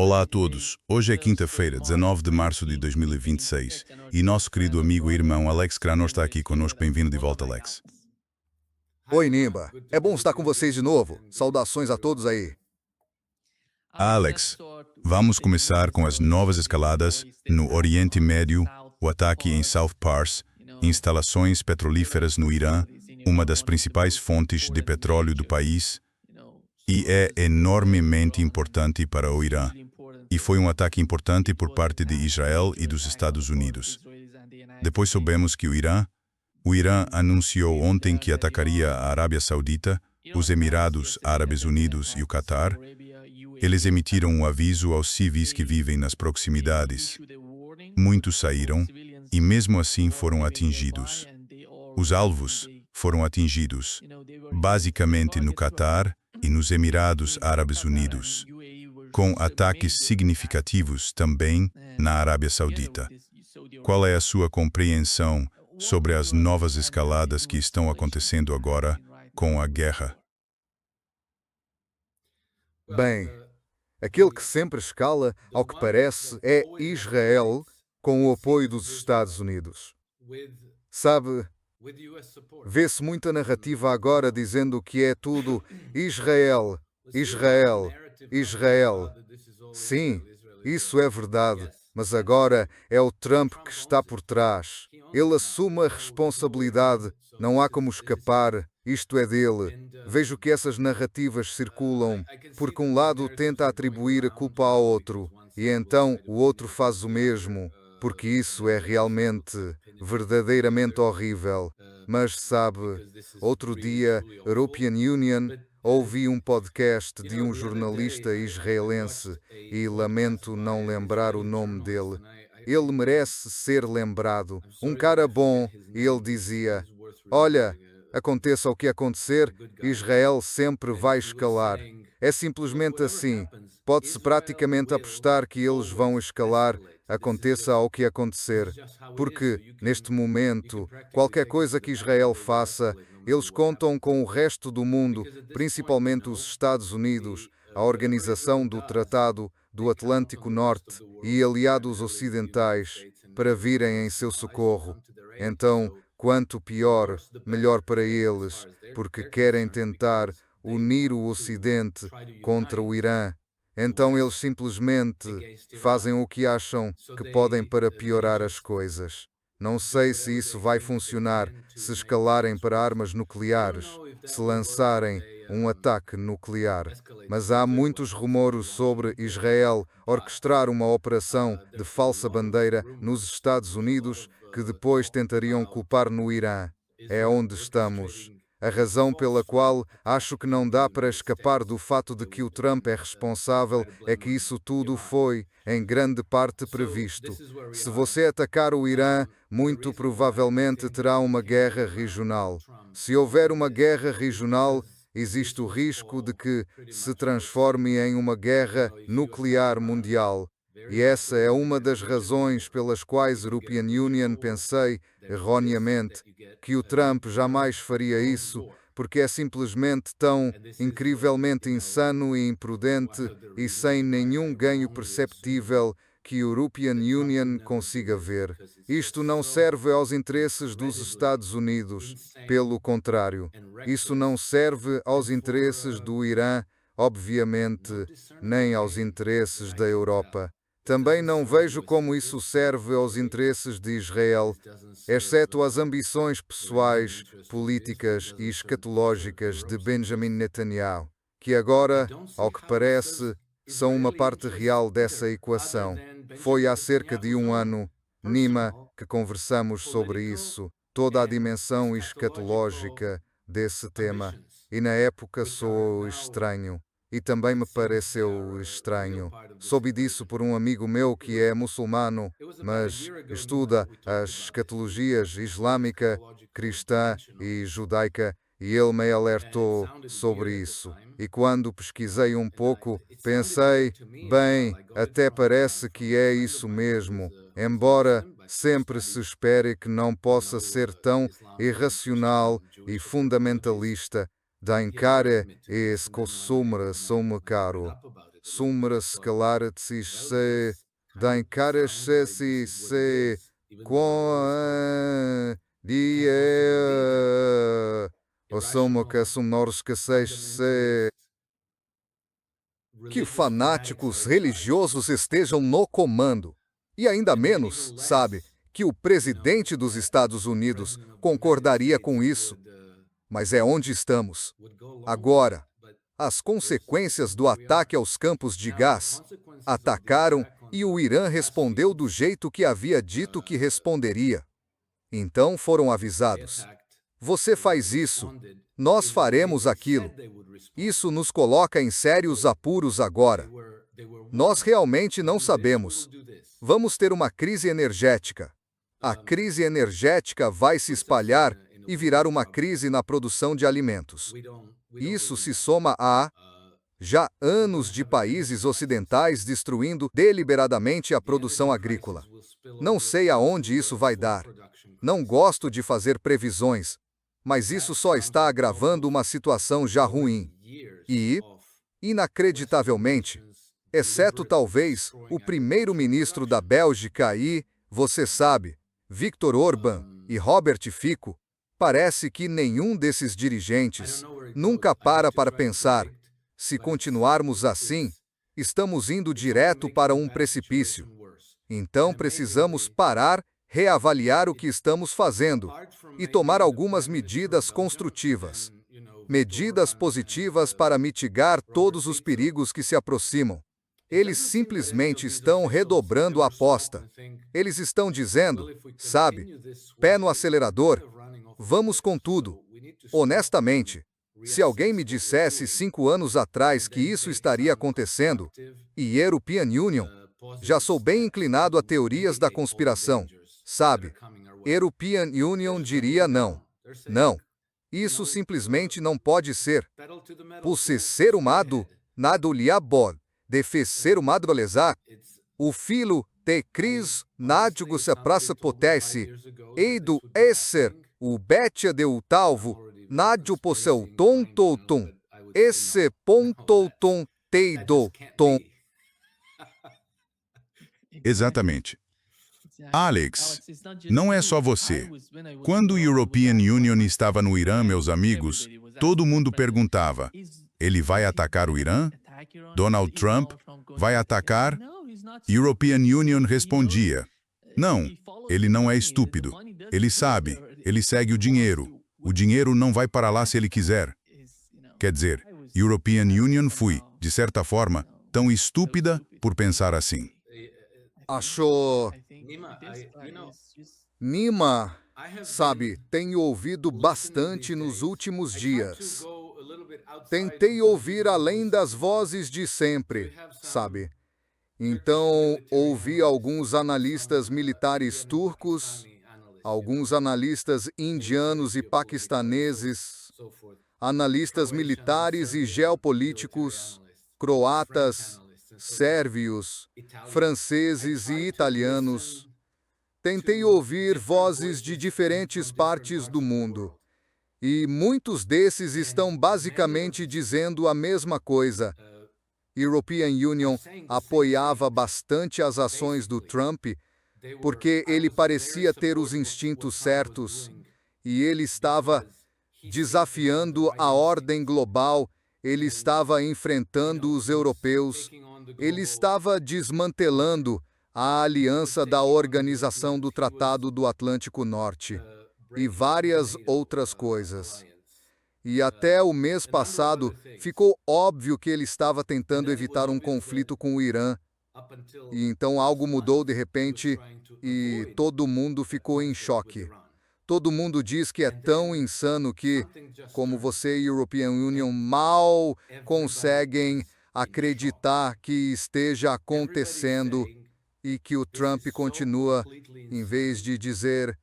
Olá a todos. Hoje é quinta-feira, 19 de março de 2026, e nosso querido amigo e irmão Alex Crano está aqui conosco. Bem-vindo de volta, Alex. Oi, Nimba. É bom estar com vocês de novo. Saudações a todos aí. Alex, vamos começar com as novas escaladas no Oriente Médio, o ataque em South Pars, instalações petrolíferas no Irã, uma das principais fontes de petróleo do país, e é enormemente importante para o Irã. E foi um ataque importante por parte de Israel e dos Estados Unidos. Depois soubemos que o Irã anunciou ontem que atacaria a Arábia Saudita, os Emirados Árabes Unidos e o Catar. Eles emitiram um aviso aos civis que vivem nas proximidades. Muitos saíram e mesmo assim foram atingidos. Os alvos foram atingidos, basicamente no Catar e nos Emirados Árabes Unidos, com ataques significativos também na Arábia Saudita. Qual é a sua compreensão sobre as novas escaladas que estão acontecendo agora com a guerra? Bem, aquele que sempre escala, ao que parece, é Israel, com o apoio dos Estados Unidos. Sabe, vê-se muita narrativa agora dizendo que é tudo Israel, Israel, Israel. Sim, isso é verdade, mas agora é o Trump que está por trás. Ele assume a responsabilidade, não há como escapar, isto é dele. Vejo que essas narrativas circulam, porque um lado tenta atribuir a culpa ao outro, e então o outro faz o mesmo, porque isso é realmente, verdadeiramente horrível. Mas sabe, outro dia, European Union, ouvi um podcast de um jornalista israelense e lamento não lembrar o nome dele. Ele merece ser lembrado. Um cara bom, e ele dizia: Olha, aconteça o que acontecer, Israel sempre vai escalar. É simplesmente assim. Pode-se praticamente apostar que eles vão escalar, aconteça o que acontecer. Porque, neste momento, qualquer coisa que Israel faça, eles contam com o resto do mundo, principalmente os Estados Unidos, a Organização do Tratado do Atlântico Norte e aliados ocidentais, para virem em seu socorro. Então, quanto pior, melhor para eles, porque querem tentar unir o Ocidente contra o Irã. Então eles simplesmente fazem o que acham que podem para piorar as coisas. Não sei se isso vai funcionar se escalarem para armas nucleares, se lançarem um ataque nuclear. Mas há muitos rumores sobre Israel orquestrar uma operação de falsa bandeira nos Estados Unidos que depois tentariam culpar no Irã. É onde estamos. A razão pela qual acho que não dá para escapar do fato de que o Trump é responsável é que isso tudo foi, em grande parte, previsto. Se você atacar o Irã, muito provavelmente terá uma guerra regional. Se houver uma guerra regional, existe o risco de que se transforme em uma guerra nuclear mundial. E essa é uma das razões pelas quais European Union pensei, erroneamente, que o Trump jamais faria isso, porque é simplesmente tão incrivelmente insano e imprudente e sem nenhum ganho perceptível que a European Union consiga ver. Isto não serve aos interesses dos Estados Unidos, pelo contrário. Isso não serve aos interesses do Irã, obviamente, nem aos interesses da Europa. Também não vejo como isso serve aos interesses de Israel, exceto às ambições pessoais, políticas e escatológicas de Benjamin Netanyahu, que agora, ao que parece, são uma parte real dessa equação. Foi há cerca de um ano, Nima, que conversamos sobre isso, toda a dimensão escatológica desse tema, e na época soou estranho. E também me pareceu estranho. Soube disso por um amigo meu que é muçulmano, mas estuda as escatologias islâmica, cristã e judaica, e ele me alertou sobre isso. E quando pesquisei um pouco, pensei, bem, até parece que é isso mesmo, embora sempre se espere que não possa ser tão irracional e fundamentalista. Da encare e escosumra sou caro. sumra scalaratsis se daincarasesi se com dia ossomoca sonorscaseis se que fanáticos religiosos estejam no comando. E ainda menos, sabe, que o presidente dos Estados Unidos concordaria com isso. Mas é onde estamos. Agora, as consequências do ataque aos campos de gás atacaram e o Irã respondeu do jeito que havia dito que responderia. Então foram avisados. Você faz isso, nós faremos aquilo. Isso nos coloca em sérios apuros agora. Nós realmente não sabemos. Vamos ter uma crise energética. A crise energética vai se espalhar e virar uma crise na produção de alimentos. Isso se soma a já anos de países ocidentais destruindo deliberadamente a produção agrícola. Não sei aonde isso vai dar. Não gosto de fazer previsões, mas isso só está agravando uma situação já ruim. E, inacreditavelmente, exceto talvez o primeiro-ministro da Bélgica e, você sabe, Viktor Orbán e Robert Fico, parece que nenhum desses dirigentes nunca para pensar, se continuarmos assim, estamos indo direto para um precipício. Então precisamos parar, reavaliar o que estamos fazendo e tomar algumas medidas construtivas. Medidas positivas para mitigar todos os perigos que se aproximam. Eles simplesmente estão redobrando a aposta. Eles estão dizendo, sabe, pé no acelerador, vamos com tudo. Honestamente, se alguém me dissesse 5 anos atrás que isso estaria acontecendo, e European Union, já sou bem inclinado a teorias da conspiração, sabe? European Union diria não. Não. Isso simplesmente não pode ser. Por ser humado, nada lhe abol. De ser humado lesar, o filho de Cris nádigo se praça potesse, e do esser, o betia de o talvo, nádio posseu tom toutum, esse pontoutum teido tom. Exatamente. Alex, não é só você. Quando o European Union estava no Irã, meus amigos, todo mundo perguntava, ele vai atacar o Irã? Donald Trump vai atacar? European Union respondia, não, ele não é estúpido. Ele sabe, ele segue o dinheiro. O dinheiro não vai para lá se ele quiser. Quer dizer, European Union foi, de certa forma, tão estúpida por pensar assim. Achou... Nima, sabe, tenho ouvido bastante nos últimos dias. Tentei ouvir além das vozes de sempre, sabe? Então, ouvi alguns analistas militares turcos, alguns analistas indianos e paquistaneses, analistas militares e geopolíticos, croatas, sérvios, franceses e italianos. Tentei ouvir vozes de diferentes partes do mundo. E muitos desses estão basicamente dizendo a mesma coisa. European Union apoiava bastante as ações do Trump, porque ele parecia ter os instintos certos, e ele estava desafiando a ordem global, ele estava enfrentando os europeus, ele estava desmantelando a aliança da Organização do Tratado do Atlântico Norte, e várias outras coisas. E até o mês passado, ficou óbvio que ele estava tentando evitar um conflito com o Irã. E então algo mudou de repente e todo mundo ficou em choque. Todo mundo diz que é tão insano que, como você e a European Union mal conseguem acreditar que esteja acontecendo e que o Trump continua, em vez de dizer,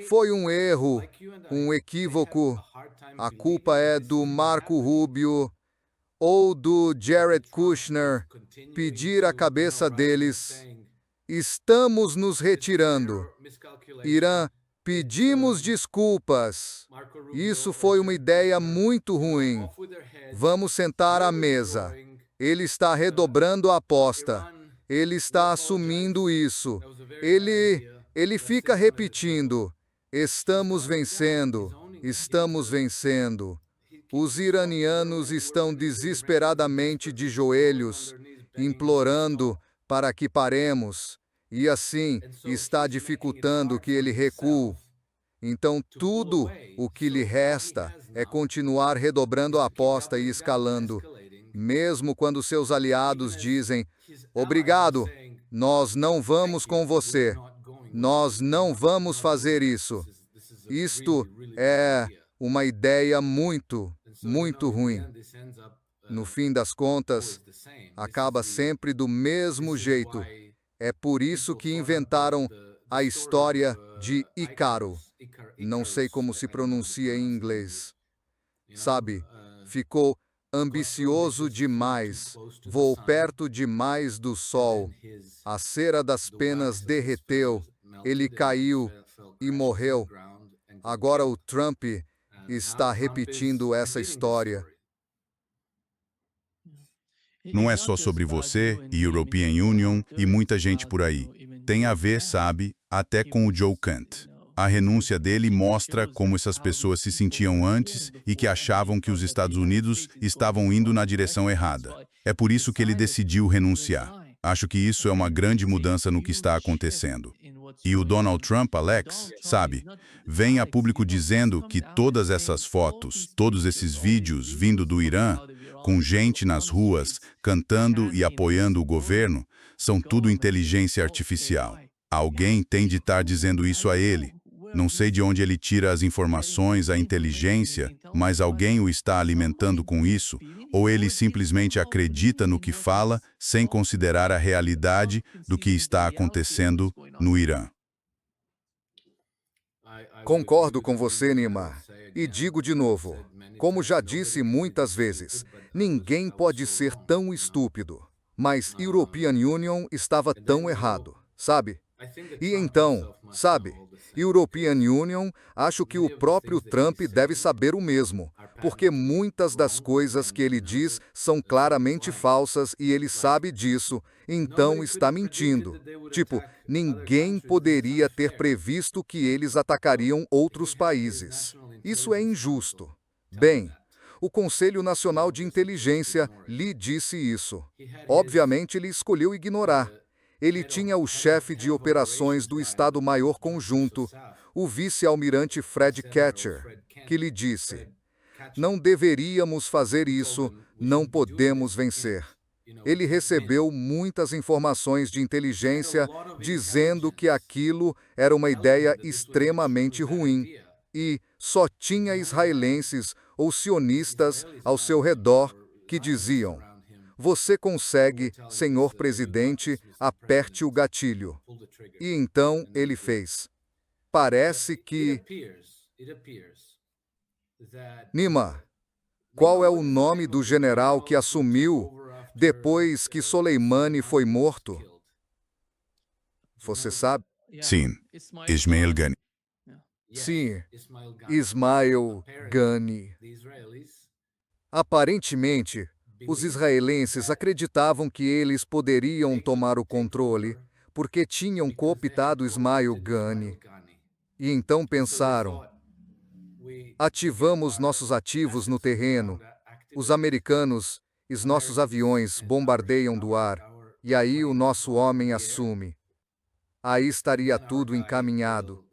foi um erro, um equívoco, a culpa é do Marco Rubio ou do Jared Kushner, pedir a cabeça deles. Estamos nos retirando. Irã, pedimos desculpas. Isso foi uma ideia muito ruim. Vamos sentar à mesa. Ele está redobrando a aposta. Ele está assumindo isso. Ele fica repetindo: estamos vencendo, estamos vencendo. Os iranianos estão desesperadamente de joelhos, implorando para que paremos, e assim está dificultando que ele recue. Então, tudo o que lhe resta é continuar redobrando a aposta e escalando, mesmo quando seus aliados dizem: obrigado, nós não vamos com você, nós não vamos fazer isso. Isto é uma ideia muito ruim. No fim das contas, acaba sempre do mesmo jeito. É por isso que inventaram a história de Ícaro. Não sei como se pronuncia em inglês. Sabe, ficou ambicioso demais, voou perto demais do sol. A cera das penas derreteu, ele caiu e morreu. Agora o Trump está repetindo essa história. Não é só sobre você e European Union e muita gente por aí. Tem a ver, sabe, até com o Joe Kant. A renúncia dele mostra como essas pessoas se sentiam antes e que achavam que os Estados Unidos estavam indo na direção errada. É por isso que ele decidiu renunciar. Acho que isso é uma grande mudança no que está acontecendo. E o Donald Trump, Alex, sabe, vem a público dizendo que todas essas fotos, todos esses vídeos vindo do Irã, com gente nas ruas, cantando e apoiando o governo, são tudo inteligência artificial. Alguém tem de estar dizendo isso a ele. Não sei de onde ele tira as informações, a inteligência, mas alguém o está alimentando com isso, ou ele simplesmente acredita no que fala, sem considerar a realidade do que está acontecendo no Irã. Concordo com você, Nima. E digo de novo, como já disse muitas vezes, ninguém pode ser tão estúpido. Mas European Union estava tão errado, sabe? E então, sabe, European Union, acho que o próprio Trump deve saber o mesmo, porque muitas das coisas que ele diz são claramente falsas e ele sabe disso, então está mentindo. Tipo, ninguém poderia ter previsto que eles atacariam outros países. Isso é injusto. Bem, o Conselho Nacional de Inteligência lhe disse isso. Obviamente, ele escolheu ignorar. Ele tinha o chefe de operações do Estado-Maior Conjunto, o vice-almirante Fred Catcher, que lhe disse: não deveríamos fazer isso, não podemos vencer. Ele recebeu muitas informações de inteligência dizendo que aquilo era uma ideia extremamente ruim e só tinha israelenses ou sionistas ao seu redor que diziam: você consegue, senhor presidente, aperte o gatilho. E então ele fez. Parece que... Nima, qual é o nome do general que assumiu depois que Soleimani foi morto? Você sabe? Sim, Ismail Gani. Sim, Ismail Gani. Aparentemente, os israelenses acreditavam que eles poderiam tomar o controle porque tinham cooptado Ismail Gani. E então pensaram: ativamos nossos ativos no terreno, os americanos e os nossos aviões bombardeiam do ar, e aí o nosso homem assume. Aí estaria tudo encaminhado.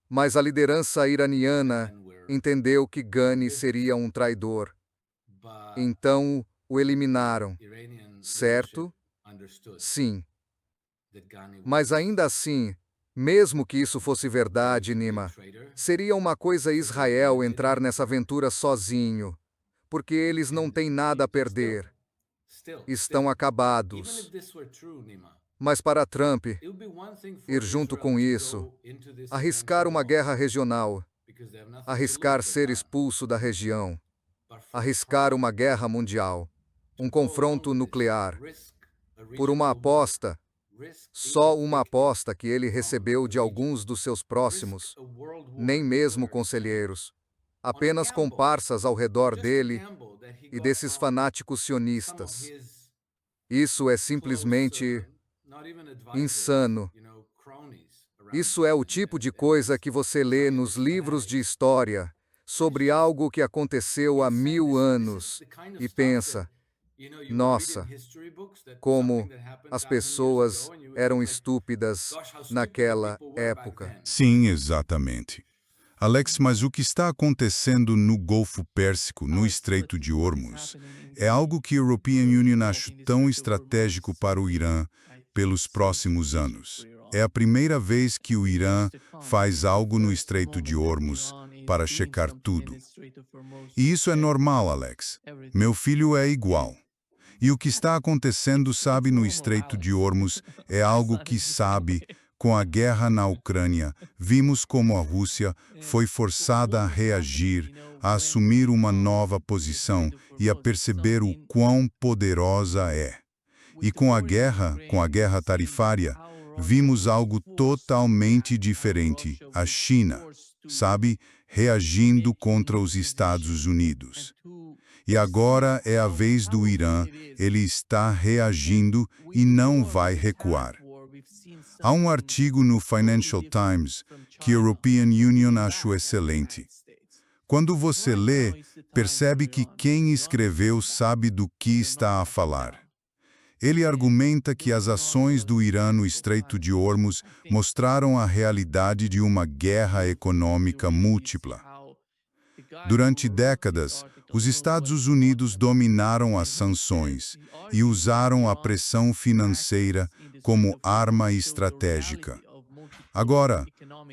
Mas a liderança iraniana entendeu que Ghani seria um traidor. Então o eliminaram. Certo? Sim. Mas ainda assim, mesmo que isso fosse verdade, Nima, seria uma coisa Israel entrar nessa aventura sozinho, porque eles não têm nada a perder. Estão acabados. Mas para Trump, ir junto com isso, arriscar uma guerra regional, arriscar ser expulso da região, arriscar uma guerra mundial, um confronto nuclear, por uma aposta, só uma aposta que ele recebeu de alguns dos seus próximos, nem mesmo conselheiros, apenas comparsas ao redor dele, e desses fanáticos sionistas. Isso é simplesmente insano. Isso é o tipo de coisa que você lê nos livros de história sobre algo que aconteceu há 1000 anos e pensa, nossa, como as pessoas eram estúpidas naquela época. Sim, exatamente. Alex, mas o que está acontecendo no Golfo Pérsico, no Estreito de Hormuz, é algo que a European Union acha tão estratégico para o Irã pelos próximos anos. É a primeira vez que o Irã faz algo no Estreito de Hormuz para checar tudo. E isso é normal, Alex. Meu filho é igual. E o que está acontecendo, sabe, no Estreito de Hormuz é algo que, sabe, com a guerra na Ucrânia, vimos como a Rússia foi forçada a reagir, a assumir uma nova posição e a perceber o quão poderosa é. E com a guerra tarifária, vimos algo totalmente diferente, a China, sabe, reagindo contra os Estados Unidos. E agora é a vez do Irã, ele está reagindo e não vai recuar. Há um artigo no Financial Times que a European Union achou excelente. Quando você lê, percebe que quem escreveu sabe do que está a falar. Ele argumenta que as ações do Irã no Estreito de Hormuz mostraram a realidade de uma guerra econômica múltipla. Durante décadas, os Estados Unidos dominaram as sanções e usaram a pressão financeira como arma estratégica. Agora,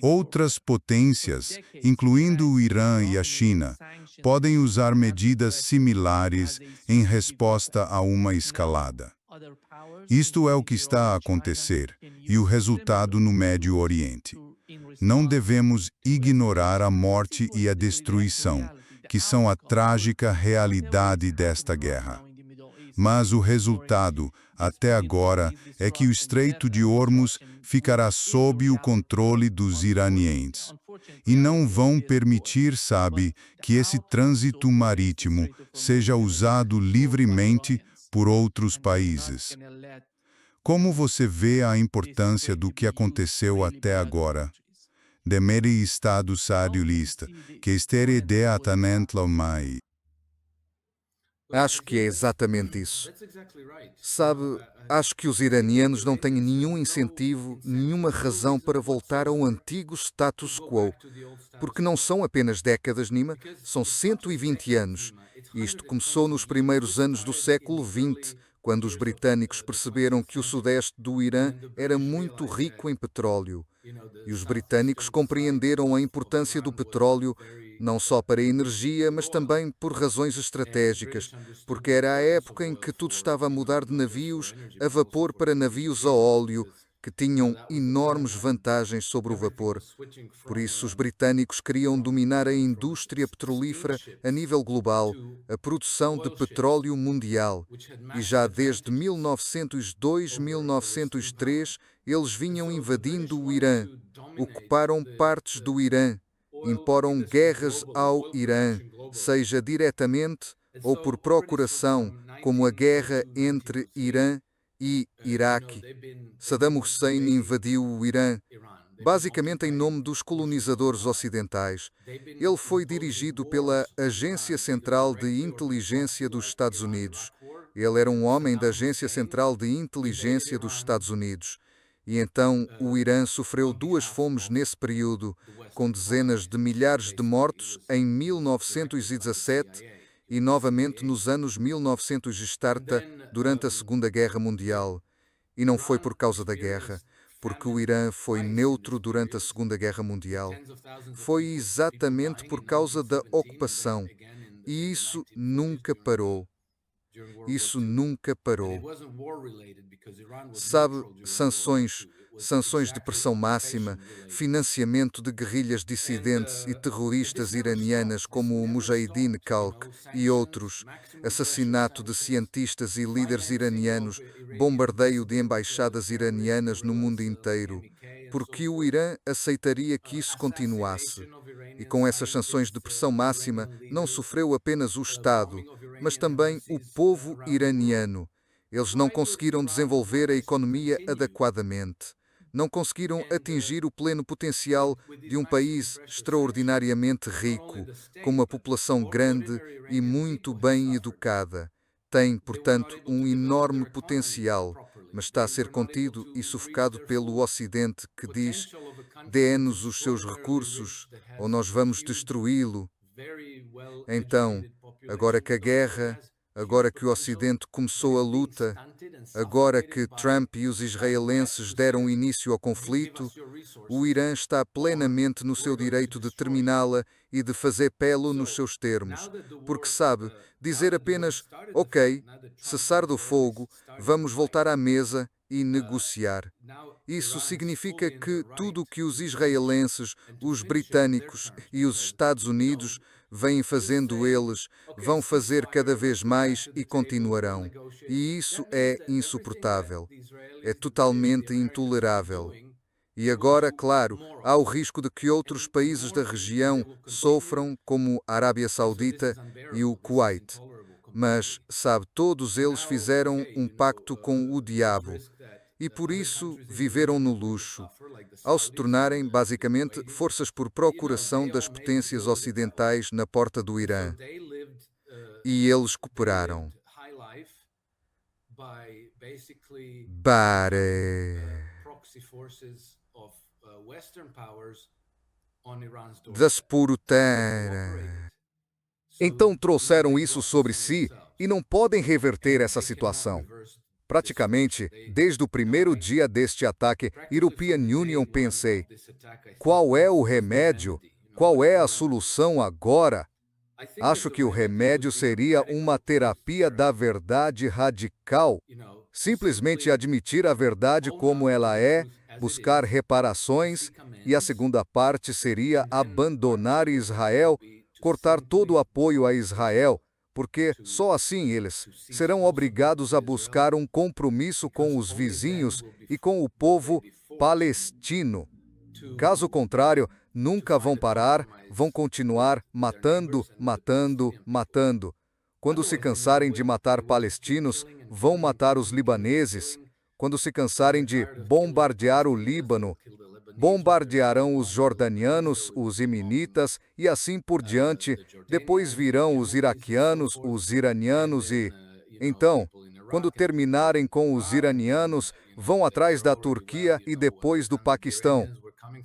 outras potências, incluindo o Irã e a China, podem usar medidas similares em resposta a uma escalada. Isto é o que está a acontecer e o resultado no Médio Oriente. Não devemos ignorar a morte e a destruição, que são a trágica realidade desta guerra. Mas o resultado, até agora, é que o Estreito de Hormuz ficará sob o controle dos iranianos. E não vão permitir, sabe, que esse trânsito marítimo seja usado livremente por outros países. Como você vê a importância do que aconteceu até agora? Demeri Estado Sadiulista, que estere de atanentla mai. Acho que é exatamente isso. Sabe, acho que os iranianos não têm nenhum incentivo, nenhuma razão para voltar ao antigo status quo, porque não são apenas décadas, Nima, são 120 anos. Isto começou nos primeiros anos do século XX, quando os britânicos perceberam que o sudeste do Irã era muito rico em petróleo. E os britânicos compreenderam a importância do petróleo não só para a energia, mas também por razões estratégicas, porque era a época em que tudo estava a mudar de navios a vapor para navios a óleo, que tinham enormes vantagens sobre o vapor. Por isso, os britânicos queriam dominar a indústria petrolífera a nível global, a produção de petróleo mundial. E já desde 1902-1903, eles vinham invadindo o Irã, ocuparam partes do Irã, imporam guerras ao Irã, seja diretamente ou por procuração, como a guerra entre Irã e Iraque. Saddam Hussein invadiu o Irã, basicamente em nome dos colonizadores ocidentais. Ele foi dirigido pela Agência Central de Inteligência dos Estados Unidos. Ele era um homem da Agência Central de Inteligência dos Estados Unidos. E então o Irã sofreu duas fomes nesse período, com dezenas de milhares de mortos em 1917 e novamente nos anos 1930, durante a Segunda Guerra Mundial. E não foi por causa da guerra, porque o Irã foi neutro durante a Segunda Guerra Mundial. Foi exatamente por causa da ocupação. E isso nunca parou. Isso nunca parou. Sabe, sanções de pressão máxima, financiamento de guerrilhas dissidentes e terroristas iranianas como o Mujahideen Khalq e outros, assassinato de cientistas e líderes iranianos, bombardeio de embaixadas iranianas no mundo inteiro, porque o Irã aceitaria que isso continuasse. E com essas sanções de pressão máxima, não sofreu apenas o Estado, mas também o povo iraniano. Eles não conseguiram desenvolver a economia adequadamente. Não conseguiram atingir o pleno potencial de um país extraordinariamente rico, com uma população grande e muito bem educada. Tem, portanto, um enorme potencial, mas está a ser contido e sufocado pelo Ocidente, que diz: dê-nos os seus recursos ou nós vamos destruí-lo. Então, agora que a guerra, agora que o Ocidente começou a luta, agora que Trump e os israelenses deram início ao conflito, o Irã está plenamente no seu direito de terminá-la e de fazer pelo nos seus termos, porque sabe, dizer apenas, ok, cessar do fogo, vamos voltar à mesa e negociar. Isso significa que tudo o que os israelenses, os britânicos e os Estados Unidos vêm fazendo eles, vão fazer cada vez mais e continuarão. E isso é insuportável. É totalmente intolerável. E agora, claro, há o risco de que outros países da região sofram, como a Arábia Saudita e o Kuwait. Mas, sabe, todos eles fizeram um pacto com o diabo. E por isso viveram no luxo, ao se tornarem, basicamente, forças por procuração das potências ocidentais na porta do Irã. E eles cooperaram. Desporutera. Então trouxeram isso sobre si e não podem reverter essa situação. Praticamente, desde o primeiro dia deste ataque, European Union pensei, qual é o remédio? Qual é a solução agora? Acho que o remédio seria uma terapia da verdade radical. Simplesmente admitir a verdade como ela é, buscar reparações, e a segunda parte seria abandonar Israel, cortar todo o apoio a Israel, porque só assim eles serão obrigados a buscar um compromisso com os vizinhos e com o povo palestino. Caso contrário, nunca vão parar, vão continuar matando, matando, matando. Quando se cansarem de matar palestinos, vão matar os libaneses. Quando se cansarem de bombardear o Líbano, bombardearão os jordanianos, os imenitas e assim por diante. Depois virão os iraquianos, os iranianos e... Então, quando terminarem com os iranianos, vão atrás da Turquia e depois do Paquistão.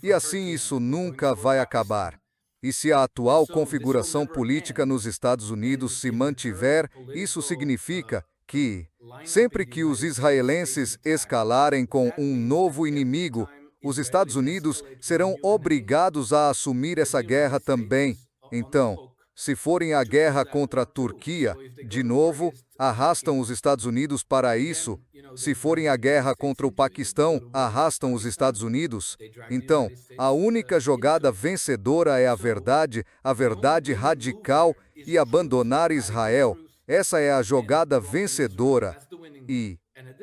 E assim isso nunca vai acabar. E se a atual configuração política nos Estados Unidos se mantiver, isso significa que, sempre que os israelenses escalarem com um novo inimigo, os Estados Unidos serão obrigados a assumir essa guerra também. Então, se forem à guerra contra a Turquia, de novo, arrastam os Estados Unidos para isso. Se forem à guerra contra o Paquistão, arrastam os Estados Unidos. Então, a única jogada vencedora é a verdade radical e abandonar Israel. Essa é a jogada vencedora. E,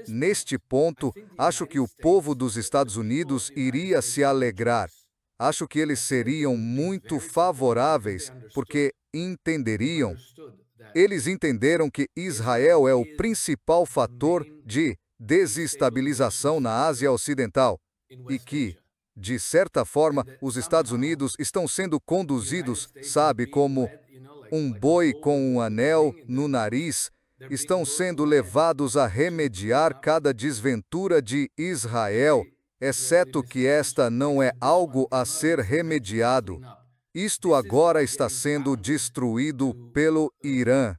neste ponto, acho que o povo dos Estados Unidos iria se alegrar. Acho que eles seriam muito favoráveis, porque entenderiam. Eles entenderam que Israel é o principal fator de desestabilização na Ásia Ocidental e que, de certa forma, os Estados Unidos estão sendo conduzidos, sabe, como um boi com um anel no nariz, estão sendo levados a remediar cada desventura de Israel, exceto que esta não é algo a ser remediado. Isto agora está sendo destruído pelo Irã.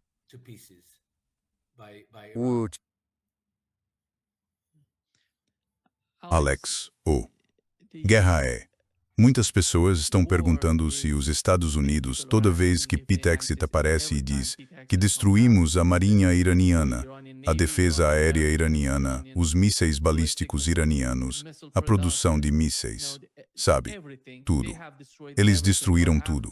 Alex, guerra é. Muitas pessoas estão perguntando se os Estados Unidos, toda vez que Pete Hegseth aparece e diz que destruímos a marinha iraniana, a defesa aérea iraniana, os mísseis balísticos iranianos, a produção de mísseis, sabe, tudo. Eles destruíram tudo,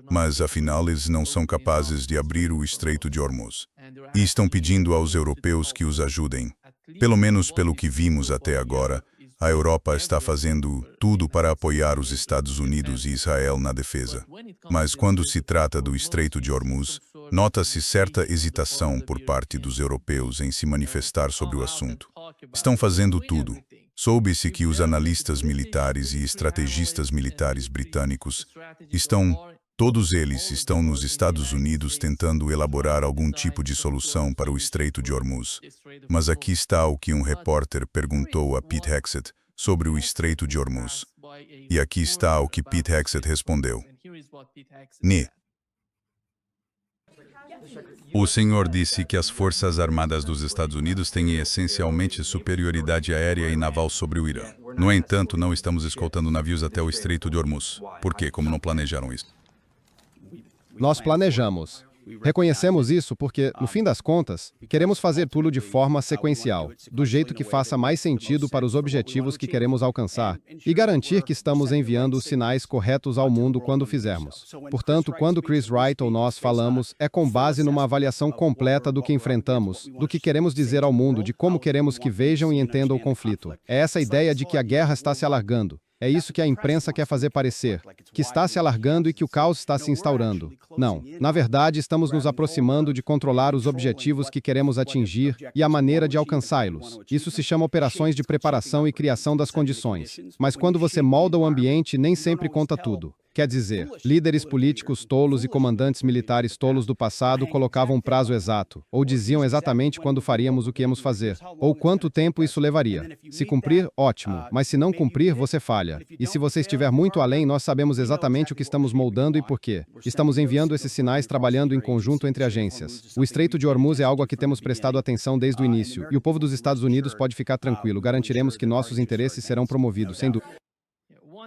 mas afinal eles não são capazes de abrir o Estreito de Hormuz. E estão pedindo aos europeus que os ajudem. Pelo menos pelo que vimos até agora, A Europa está fazendo tudo para apoiar os Estados Unidos e Israel na defesa. Mas quando se trata do Estreito de Hormuz, nota-se certa hesitação por parte dos europeus em se manifestar sobre o assunto. Estão fazendo tudo. Soube-se que os analistas militares e estrategistas militares britânicos todos eles estão nos Estados Unidos tentando elaborar algum tipo de solução para o Estreito de Hormuz. Mas aqui está o que um repórter perguntou a Pete Hegseth sobre o Estreito de Hormuz. E aqui está o que Pete Hegseth respondeu. O senhor disse que as Forças Armadas dos Estados Unidos têm essencialmente superioridade aérea e naval sobre o Irã. No entanto, não estamos escoltando navios até o Estreito de Hormuz. Por quê? Como não planejaram isso? Nós planejamos. Reconhecemos isso porque, no fim das contas, queremos fazer tudo de forma sequencial, do jeito que faça mais sentido para os objetivos que queremos alcançar e garantir que estamos enviando os sinais corretos ao mundo quando fizermos. Portanto, quando Chris Wright ou nós falamos, é com base numa avaliação completa do que enfrentamos, do que queremos dizer ao mundo, de como queremos que vejam e entendam o conflito. É essa ideia de que a guerra está se alargando. É isso que a imprensa quer fazer parecer, que está se alargando e que o caos está se instaurando. Não, na verdade, estamos nos aproximando de controlar os objetivos que queremos atingir e a maneira de alcançá-los. Isso se chama operações de preparação e criação das condições. Mas quando você molda o ambiente, nem sempre conta tudo. Quer dizer, líderes políticos tolos e comandantes militares tolos do passado colocavam um prazo exato, ou diziam exatamente quando faríamos o que íamos fazer, ou quanto tempo isso levaria. Se cumprir, ótimo, mas se não cumprir, você falha. E se você estiver muito além, nós sabemos exatamente o que estamos moldando e por quê. Estamos enviando esses sinais trabalhando em conjunto entre agências. O Estreito de Hormuz é algo a que temos prestado atenção desde o início, e o povo dos Estados Unidos pode ficar tranquilo, garantiremos que nossos interesses serão promovidos, sem dúvida.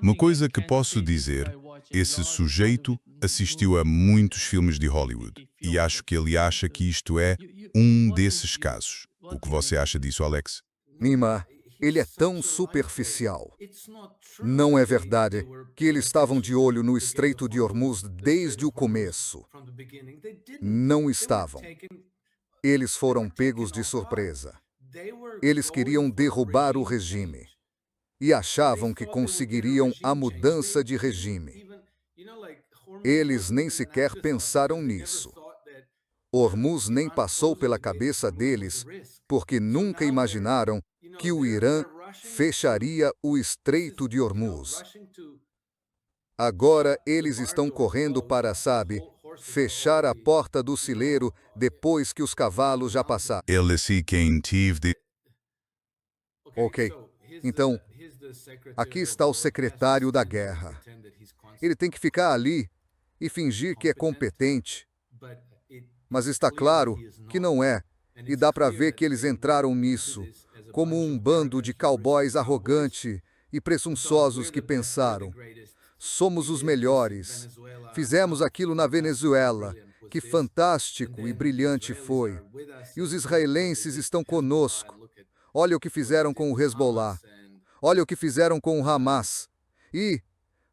Uma coisa que posso dizer, esse sujeito assistiu a muitos filmes de Hollywood e acho que ele acha que isto é um desses casos. O que você acha disso, Alex? Nima, ele é tão superficial. Não é verdade que eles estavam de olho no Estreito de Hormuz desde o começo. Não estavam. Eles foram pegos de surpresa. Eles queriam derrubar o regime e achavam que conseguiriam a mudança de regime. Eles nem sequer pensaram nisso. Hormuz nem passou pela cabeça deles, porque nunca imaginaram que o Irã fecharia o Estreito de Hormuz. Agora eles estão correndo para, fechar a porta do celeiro depois que os cavalos já passaram. Ok, então, aqui está o secretário da guerra. Ele tem que ficar ali e fingir que é competente, mas está claro que não é, e dá para ver que eles entraram nisso como um bando de cowboys arrogante e presunçosos que pensaram: somos os melhores, fizemos aquilo na Venezuela, que fantástico e brilhante foi, e os israelenses estão conosco. Olha o que fizeram com o Hezbollah, olha o que fizeram com o Hamas, e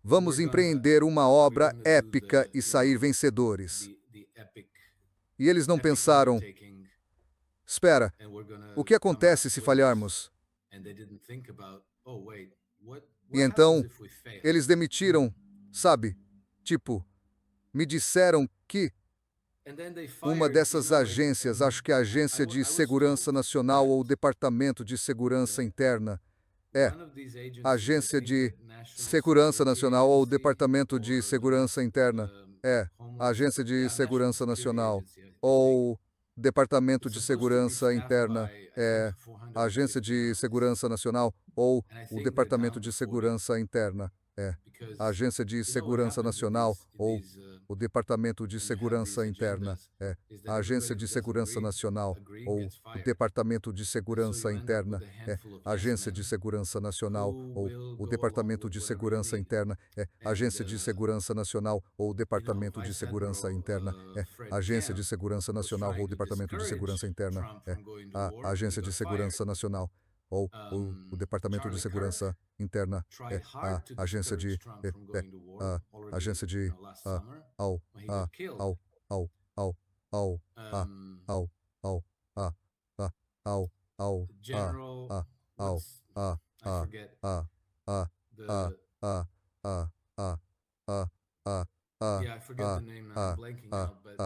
vamos empreender uma obra épica e sair vencedores. E eles não pensaram: espera, o que acontece se falharmos? E então, eles demitiram, me disseram que uma dessas agências, acho que a Agência de Segurança Nacional ou o Departamento de Segurança Interna, a Agência de Segurança Nacional ou o Departamento de Segurança Interna, a Agência de Segurança Nacional ou Departamento de Segurança Interna, a Agência de Segurança Nacional ou o Departamento de Segurança Interna, a Agência de Segurança Nacional ou o Departamento de Segurança Interna, a Agência de Segurança Nacional ou o Departamento de Segurança Interna, a Agência de Segurança Nacional ou o Departamento de Segurança Interna, a Agência de Segurança Nacional ou o Departamento de Segurança Interna, a Agência de Segurança Nacional ou o Departamento de Segurança Interna, a Agência de Segurança Nacional ou o Departamento de Segurança Interna, a agência de a agência de ao ao ao ao ao ao ao a ao ao a ao ah, ah, ah, ah, ah, ah, ah, ah, ah, Yeah, I forget the name now. I'm blanking out, but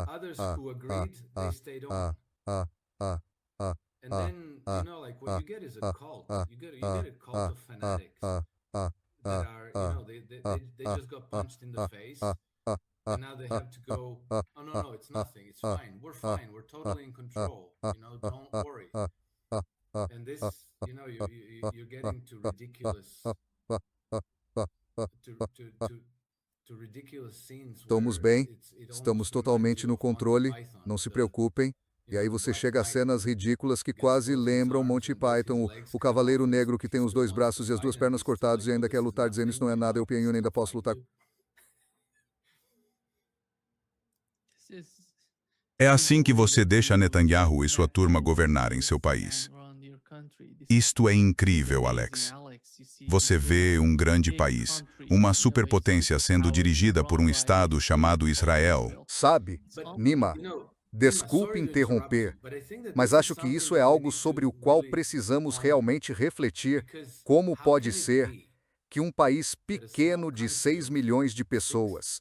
others who agreed, they stayed on. And then, like what you get is a cult. You get a cult of fanatics that are, they just got punched in the face, and now they have to go, oh no, no, it's nothing, it's fine, we're totally in control, don't worry. And this, you're getting to ridiculous, to ridiculous scenes Estamos where bem, estamos totalmente no controle, não se preocupem. E aí você chega a cenas ridículas que quase lembram Monty Python, o cavaleiro negro que tem os 2 braços e as 2 pernas cortados e ainda quer lutar dizendo isso não é nada, eu penho ainda posso lutar. É assim que você deixa Netanyahu e sua turma governarem seu país. Isto é incrível, Alex. Você vê um grande país, uma superpotência sendo dirigida por um Estado chamado Israel. Sabe, Nima, desculpe interromper, mas acho que isso é algo sobre o qual precisamos realmente refletir. Como pode ser que um país pequeno de 6 milhões de pessoas,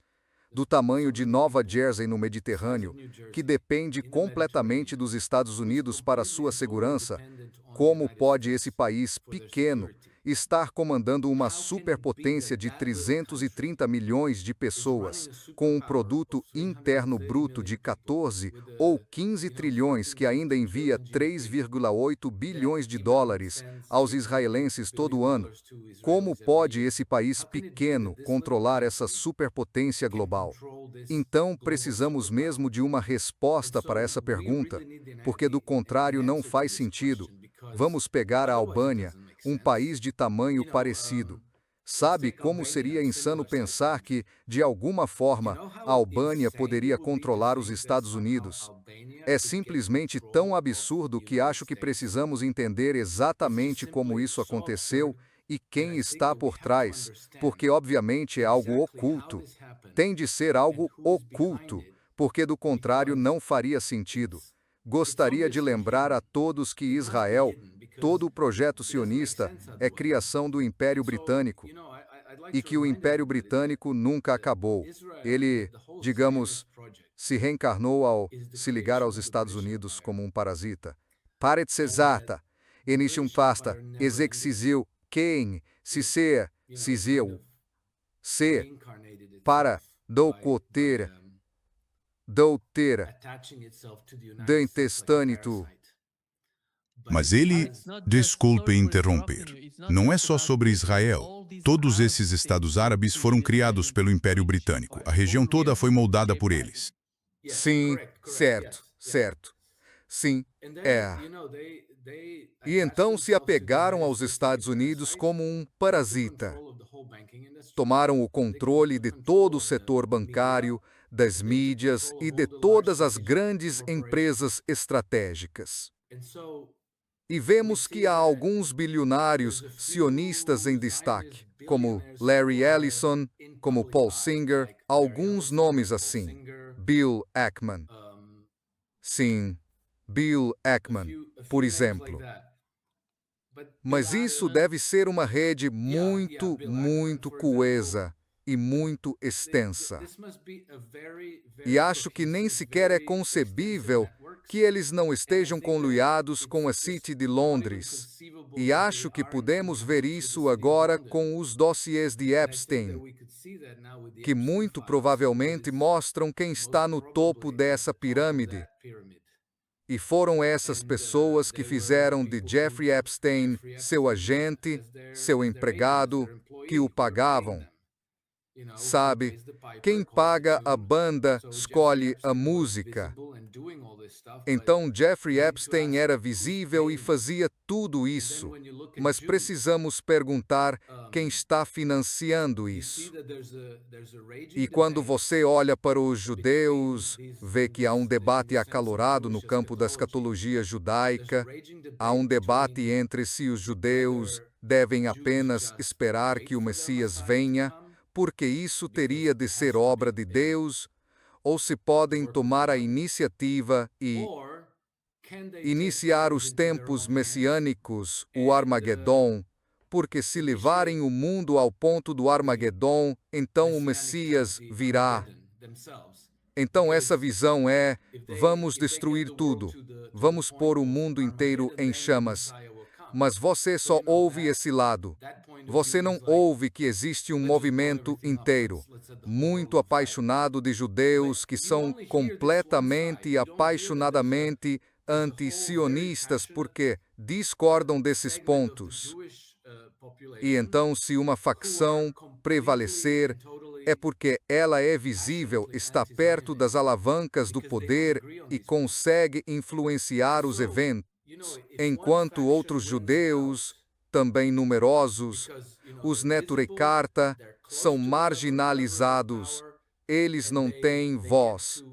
do tamanho de Nova Jersey no Mediterrâneo, que depende completamente dos Estados Unidos para sua segurança, como pode esse país pequeno estar comandando uma superpotência de 330 milhões de pessoas, com um produto interno bruto de 14 ou 15 trilhões que ainda envia 3,8 bilhões de dólares aos israelenses todo ano? Como pode esse país pequeno controlar essa superpotência global? Então, precisamos mesmo de uma resposta para essa pergunta, porque do contrário não faz sentido. Vamos pegar a Albânia, um país de tamanho parecido. Sabe como seria insano pensar que, de alguma forma, a Albânia poderia controlar os Estados Unidos? É simplesmente tão absurdo que acho que precisamos entender exatamente como isso aconteceu e quem está por trás, porque obviamente é algo oculto. Tem de ser algo oculto, porque do contrário não faria sentido. Gostaria de lembrar a todos que Israel, todo o projeto sionista, é criação do Império Britânico e que o Império Britânico nunca acabou. Ele, digamos, se reencarnou ao se ligar aos Estados Unidos como um parasita. Parece exata, inicium fasta, exexisil, quem, se ser, ciseu, se, para, douter, dentestânito. Mas ele, desculpe interromper, não é só sobre Israel. Todos esses estados árabes foram criados pelo Império Britânico. A região toda foi moldada por eles. Sim, certo, certo. Sim, é. E então se apegaram aos Estados Unidos como um parasita. Tomaram o controle de todo o setor bancário, das mídias e de todas as grandes empresas estratégicas. E vemos que há alguns bilionários sionistas em destaque, como Larry Ellison, como Paul Singer, alguns nomes assim. Bill Ackman. Sim, Bill Ackman, por exemplo. Mas isso deve ser uma rede muito, muito coesa e muito extensa. E acho que nem sequer é concebível que eles não estejam conluiados com a City de Londres. E acho que podemos ver isso agora com os dossiês de Epstein, que muito provavelmente mostram quem está no topo dessa pirâmide. E foram essas pessoas que fizeram de Jeffrey Epstein seu agente, seu empregado, que o pagavam. Sabe, quem paga a banda escolhe a música. Então Jeffrey Epstein era visível e fazia tudo isso. Mas precisamos perguntar quem está financiando isso. E quando você olha para os judeus, vê que há um debate acalorado no campo da escatologia judaica. Há um debate entre se os judeus devem apenas esperar que o Messias venha, porque isso teria de ser obra de Deus, ou se podem tomar a iniciativa e iniciar os tempos messiânicos, o Armagedon, porque se levarem o mundo ao ponto do Armagedon, então o Messias virá. Então essa visão é: vamos destruir tudo, vamos pôr o mundo inteiro em chamas. Mas você só ouve esse lado. Você não ouve que existe um movimento inteiro, muito apaixonado de judeus que são completamente e apaixonadamente anti-sionistas porque discordam desses pontos. E então, se uma facção prevalecer, é porque ela é visível, está perto das alavancas do poder e consegue influenciar os eventos, enquanto outros judeus, também numerosos, os Neturei-Karta, são marginalizados. Eles não têm voz,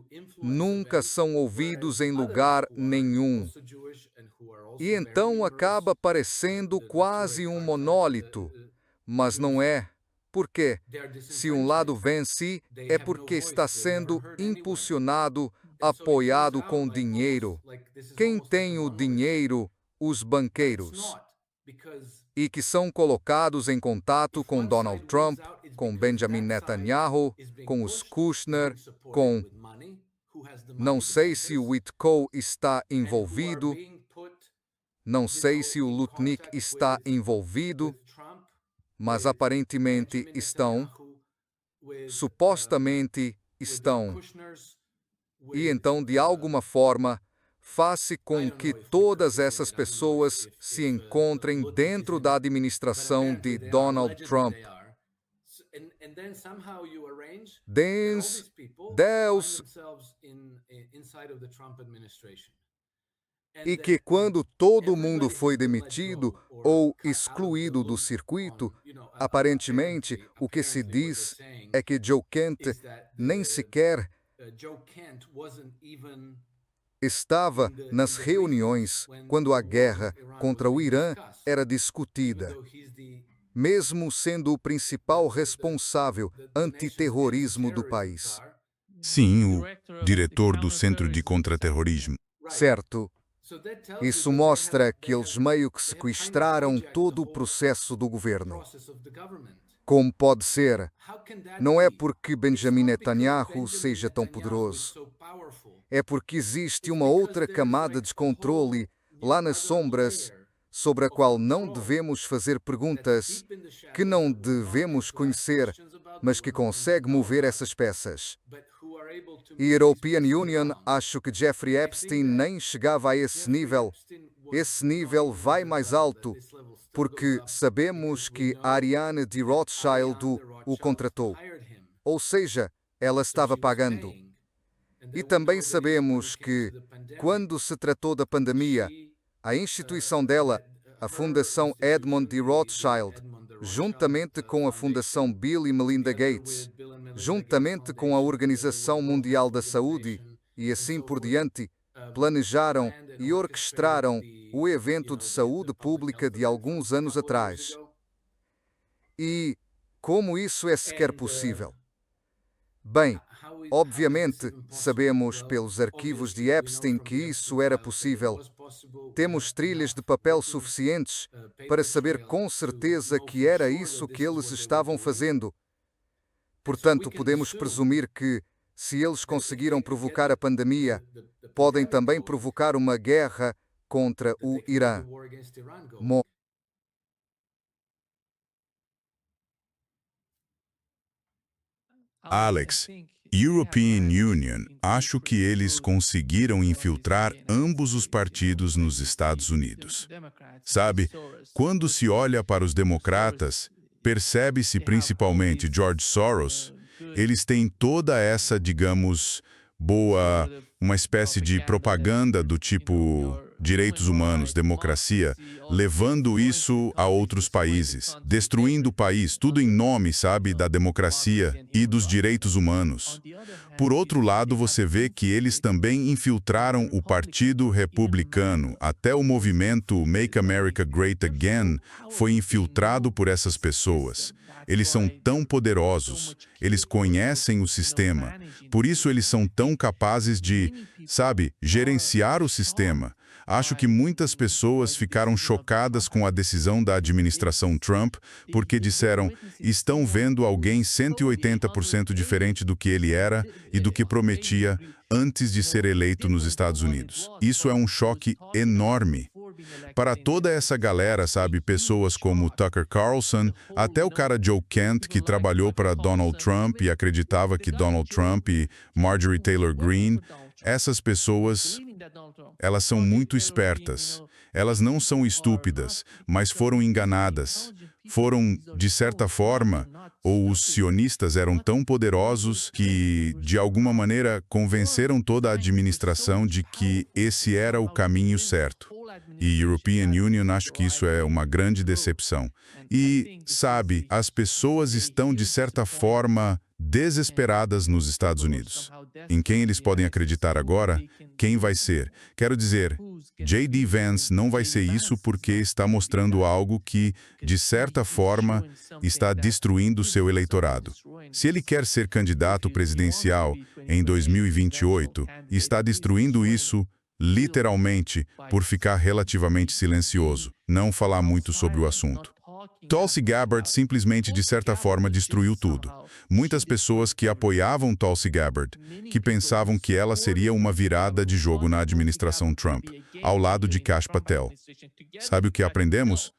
nunca são ouvidos em lugar nenhum. E então acaba parecendo quase um monólito, mas não é. Por quê? Se um lado vence, é porque está sendo impulsionado, apoiado com dinheiro. Quem tem o dinheiro? Os banqueiros. E que são colocados em contato com Donald Trump, com Benjamin Netanyahu, com os Kushner, com... Não sei se o Witkow está envolvido, não sei se o Lutnick está envolvido, mas aparentemente estão, supostamente estão. E então, de alguma forma, faz-se com que todas essas pessoas se encontrem dentro da administração de Donald Trump. Deus, e que quando todo mundo foi demitido ou excluído do circuito, aparentemente o que se diz é que Joe Kent nem sequer estava nas reuniões quando a guerra contra o Irã era discutida, mesmo sendo o principal responsável antiterrorismo do país. Sim, o diretor do Centro de Contra-Terrorismo. Certo. Isso mostra que eles meio que sequestraram todo o processo do governo. Como pode ser? Não é porque Benjamin Netanyahu seja tão poderoso. É porque existe uma outra camada de controle lá nas sombras sobre a qual não devemos fazer perguntas, que não devemos conhecer, mas que consegue mover essas peças. E European Union, acho que Jeffrey Epstein nem chegava a esse nível. Esse nível vai mais alto, porque sabemos que a Ariane de Rothschild o contratou. Ou seja, ela estava pagando. E também sabemos que, quando se tratou da pandemia, a instituição dela, a Fundação Edmond de Rothschild, juntamente com a Fundação Bill e Melinda Gates, juntamente com a Organização Mundial da Saúde e assim por diante, planejaram e orquestraram o evento de saúde pública de alguns anos atrás. E como isso é sequer possível? Bem, obviamente, sabemos pelos arquivos de Epstein que isso era possível. Temos trilhas de papel suficientes para saber com certeza que era isso que eles estavam fazendo. Portanto, podemos presumir que, se eles conseguiram provocar a pandemia, podem também provocar uma guerra contra o Irã. Alex, European Union, acho que eles conseguiram infiltrar ambos os partidos nos Estados Unidos. Sabe, quando se olha para os democratas, percebe-se principalmente George Soros, eles têm toda essa, digamos, uma espécie de propaganda do tipo direitos humanos, democracia, levando isso a outros países, destruindo o país, tudo em nome, sabe, da democracia e dos direitos humanos. Por outro lado, você vê que eles também infiltraram o Partido Republicano, até o movimento Make America Great Again foi infiltrado por essas pessoas. Eles são tão poderosos, eles conhecem o sistema, por isso eles são tão capazes de, sabe, gerenciar o sistema. Acho que muitas pessoas ficaram chocadas com a decisão da administração Trump, porque disseram, estão vendo alguém 180% diferente do que ele era e do que prometia antes de ser eleito nos Estados Unidos. Isso é um choque enorme. Para toda essa galera, sabe, pessoas como Tucker Carlson, até o cara Joe Kent, que trabalhou para Donald Trump e acreditava que Donald Trump e Marjorie Taylor Greene, essas pessoas, elas são muito espertas. Elas não são estúpidas, mas foram enganadas. Foram, de certa forma, ou os sionistas eram tão poderosos que, de alguma maneira, convenceram toda a administração de que esse era o caminho certo. E European Union, acho que isso é uma grande decepção. E, sabe, as pessoas estão, de certa forma, desesperadas nos Estados Unidos. Em quem eles podem acreditar agora? Quem vai ser? Quero dizer, J.D. Vance não vai ser isso porque está mostrando algo que, de certa forma, está destruindo seu eleitorado. Se ele quer ser candidato presidencial em 2028, está destruindo isso, literalmente, por ficar relativamente silencioso, não falar muito sobre o assunto. Tulsi Gabbard simplesmente, de certa forma, destruiu tudo. Muitas pessoas que apoiavam Tulsi Gabbard, que pensavam que ela seria uma virada de jogo na administração Trump, ao lado de Kash Patel. Sabe o que aprendemos?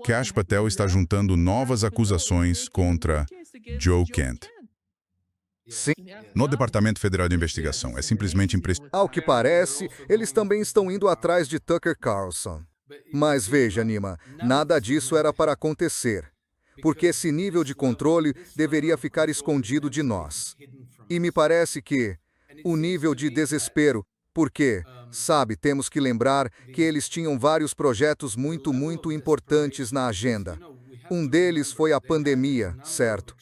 Kash Patel está juntando novas acusações contra Joe Kent. Sim. No Departamento Federal de Investigação. É simplesmente impressionante. Ao que parece, eles também estão indo atrás de Tucker Carlson. Mas veja, Nima, nada disso era para acontecer, porque esse nível de controle deveria ficar escondido de nós. E me parece que o nível de desespero, porque, sabe, temos que lembrar que eles tinham vários projetos muito importantes na agenda. Um deles foi a pandemia, certo?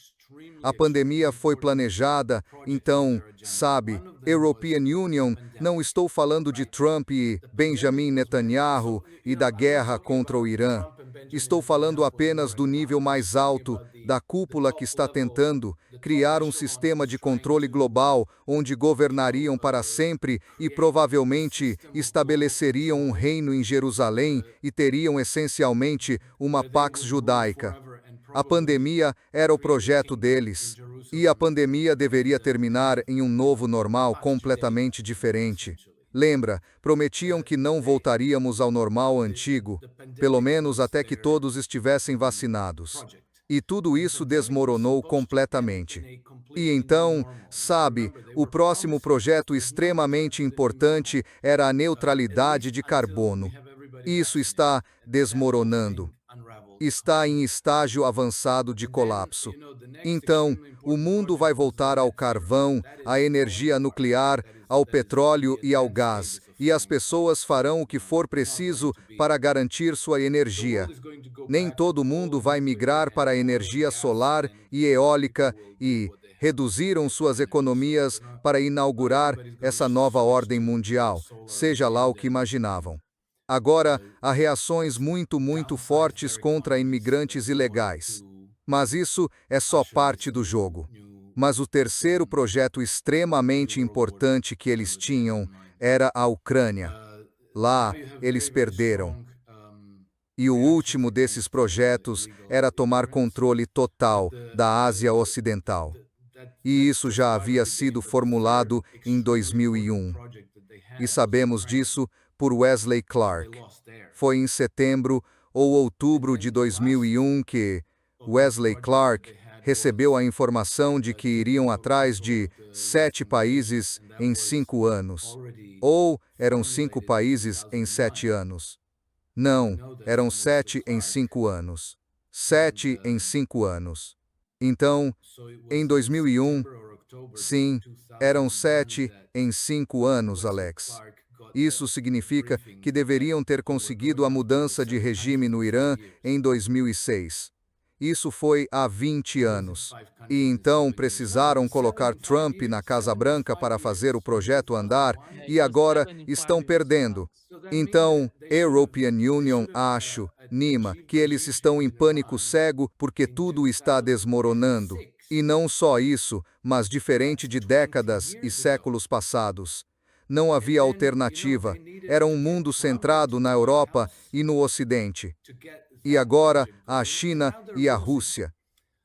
A pandemia foi planejada, então, sabe, European Union, não estou falando de Trump e Benjamin Netanyahu e da guerra contra o Irã. Estou falando apenas do nível mais alto, da cúpula que está tentando criar um sistema de controle global onde governariam para sempre e provavelmente estabeleceriam um reino em Jerusalém e teriam essencialmente uma pax judaica. A pandemia era o projeto deles, e a pandemia deveria terminar em um novo normal completamente diferente. Lembra, prometiam que não voltaríamos ao normal antigo, pelo menos até que todos estivessem vacinados. E tudo isso desmoronou completamente. E então, sabe, o próximo projeto extremamente importante era a neutralidade de carbono. Isso está desmoronando. Está em estágio avançado de colapso. Então, o mundo vai voltar ao carvão, à energia nuclear, ao petróleo e ao gás, e as pessoas farão o que for preciso para garantir sua energia. Nem todo mundo vai migrar para a energia solar e eólica e reduziram suas economias para inaugurar essa nova ordem mundial, seja lá o que imaginavam. Agora, há reações muito fortes contra imigrantes ilegais. Mas isso é só parte do jogo. Mas o terceiro projeto extremamente importante que eles tinham era a Ucrânia. Lá, eles perderam. E o último desses projetos era tomar controle total da Ásia Ocidental. E isso já havia sido formulado em 2001. E sabemos disso por Wesley Clark. Foi em setembro ou outubro de 2001 que Wesley Clark recebeu a informação de que iriam atrás de 7 países em 5 anos. Ou eram 5 países em 7 anos. Não, eram 7 em 5 anos. 7 em 5 anos. Então, em 2001, sim, eram 7 em 5 anos, Alex. Isso significa que deveriam ter conseguido a mudança de regime no Irã em 2006. Isso foi há 20 anos. E então precisaram colocar Trump na Casa Branca para fazer o projeto andar e agora estão perdendo. Então, European Union, acho, Nima, que eles estão em pânico cego porque tudo está desmoronando. E não só isso, mas diferente de décadas e séculos passados. Não havia alternativa. Era um mundo centrado na Europa e no Ocidente. E agora, a China e a Rússia.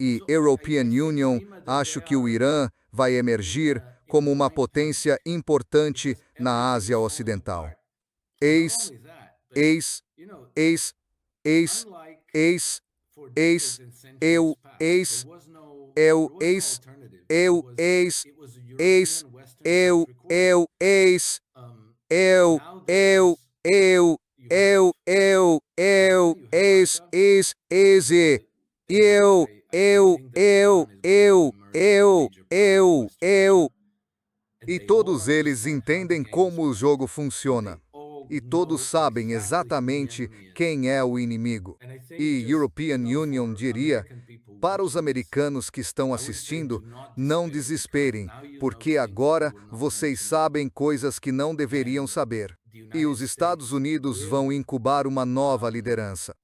E European Union, acho que o Irã vai emergir como uma potência importante na Ásia Ocidental. Eis, eis, eis, eis, eis, eis, eu, eis, eu, eis, eu, eis, eis, eu, eis, eu, eis, e, eu. E todos eles entendem como o jogo funciona. E todos sabem exatamente quem é o inimigo. E European Union diria, para os americanos que estão assistindo, não desesperem, porque agora vocês sabem coisas que não deveriam saber. E os Estados Unidos vão incubar uma nova liderança.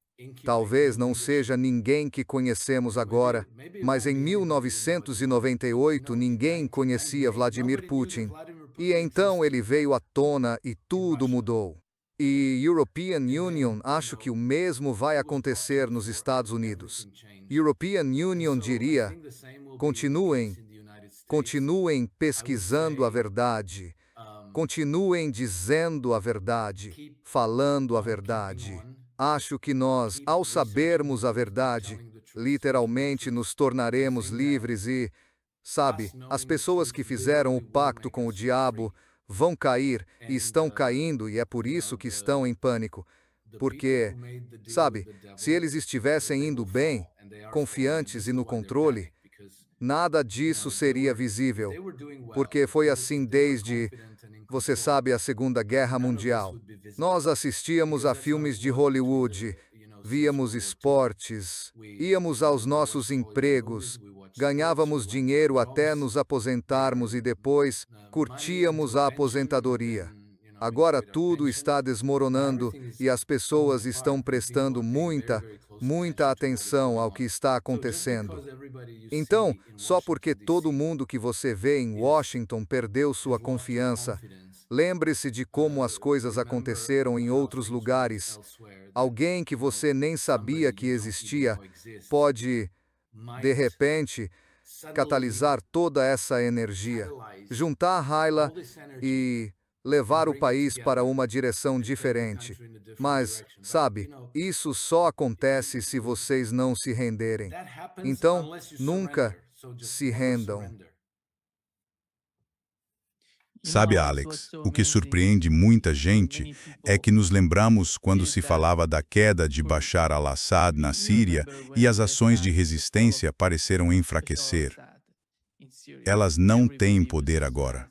Talvez não seja ninguém que conhecemos agora, mas em 1998 ninguém conhecia Vladimir Putin. E então ele veio à tona e tudo mudou. E European Union, acho que o mesmo vai acontecer nos Estados Unidos. European Union diria, continuem pesquisando a verdade, continuem dizendo a verdade, falando a verdade. Acho que nós, ao sabermos a verdade, literalmente nos tornaremos livres e, sabe, as pessoas que fizeram o pacto com o diabo vão cair e estão caindo e é por isso que estão em pânico. Porque, sabe, se eles estivessem indo bem, confiantes e no controle, nada disso seria visível. Porque foi assim desde, você sabe, a Segunda Guerra Mundial. Nós assistíamos a filmes de Hollywood, víamos esportes, íamos aos nossos empregos, ganhávamos dinheiro até nos aposentarmos e depois curtíamos a aposentadoria. Agora tudo está desmoronando e as pessoas estão prestando muita atenção ao que está acontecendo. Então, só porque todo mundo que você vê em Washington perdeu sua confiança, lembre-se de como as coisas aconteceram em outros lugares. Alguém que você nem sabia que existia pode, de repente, catalisar toda essa energia, juntar raiva e levar o país para uma direção diferente. Mas, sabe, isso só acontece se vocês não se renderem. Então, nunca se rendam. Sabe, Alex, o que surpreende muita gente é que nos lembramos quando se falava da queda de Bashar al-Assad na Síria e as ações de resistência pareceram enfraquecer. Elas não têm poder agora.